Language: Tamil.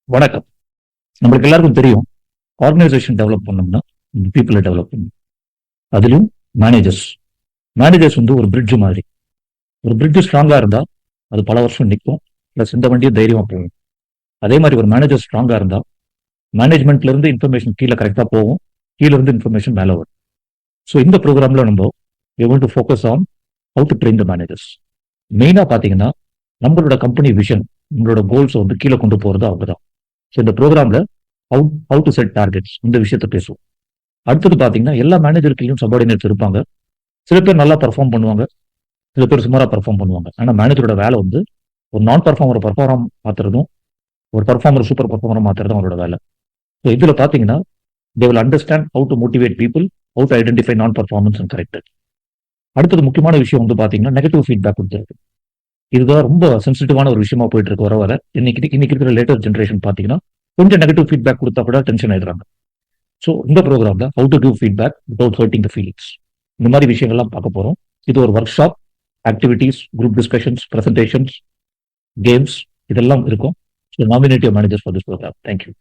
வணக்கம். நம்மளுக்கு எல்லாருக்கும் தெரியும், ஆர்கனைசேஷன் டெவலப் பண்ணோம்னா பீப்புளை டெவலப் பண்ணணும். அதிலும் மேனேஜர்ஸ் மேனேஜர்ஸ் வந்து ஒரு பிரிட்ஜ் மாதிரி. ஒரு பிரிட்ஜ் ஸ்ட்ராங்கா இருந்தா அது பல வருஷம் நிற்கும், ப்ளஸ் இந்த வண்டியும் தைரியமா போகும். அதே மாதிரி ஒரு மேனேஜர் ஸ்ட்ராங்கா இருந்தா மேனேஜ்மெண்ட்ல இருந்து இன்ஃபர்மேஷன் கீழே கரெக்டா போகும், கீழே இருந்து இன்ஃபர்மேஷன் மேலே வரும். ஸோ இந்த ப்ரோக்ராம்ல நம்ம to focus on how to train the managers. மெயினா பாத்தீங்கன்னா நம்மளோட கம்பெனி விஷன், நம்மளோட கோல்ஸ் வந்து கீழே கொண்டு போறது அவங்க தான். ஸோ இந்த ப்ரோக்ராம்ல ஹவு டு செட் டார்கெட்ஸ் இந்த விஷயத்த பேசுவோம். அடுத்தது பாத்தீங்கன்னா எல்லா மேனேஜருக்கையும் சபார்டினேட்ஸ் இருப்பாங்க. சில பேர் நல்லா பர்ஃபார்ம் பண்ணுவாங்க, சில பேர் சுமாரா பர்ஃபார்ம் பண்ணுவாங்க. ஆனா மேனேஜரோட வேலை வந்து ஒரு நான் பர்ஃபார்மரை பர்ஃபார்ம் மாத்துறதும், ஒரு பர்ஃபார்மர் சூப்பர் பர்ஃபார்மரை மாத்துறதும் அவரோட வேலை. ஸோ இதுல பாத்தீங்கன்னா they will understand how to motivate people, how to identify நான் பர்ஃபார்மன்ஸ் அண்ட் கரெக்டட். அடுத்தது முக்கியமான விஷயம் வந்து பாத்தீங்கன்னா நெகட்டிவ் ஃபீட்பேக் கொடுத்துருக்கு. இதுதான் ரொம்ப சென்சிட்டிவான ஒரு விஷயமா போயிட்டு இருக்கு வர இன்னைக்கு இருக்கிற லேட்டர் ஜென்ரேஷன் பாத்தீங்கன்னா கொஞ்சம் நெகட்டிவ் ஃபீட்பேக் கொடுத்தா கூட டென்ஷன் ஆயிடுறாங்க. ஸோ இந்த ப்ரோக்ராம்ல how to give feedback without hurting the feelings, இந்த மாதிரி விஷயங்கள்லாம் பார்க்க போறோம். இது ஒரு workshop, activities, group discussions, presentations, games இதெல்லாம் இருக்கும். So nominate your managers for this program. Thank you.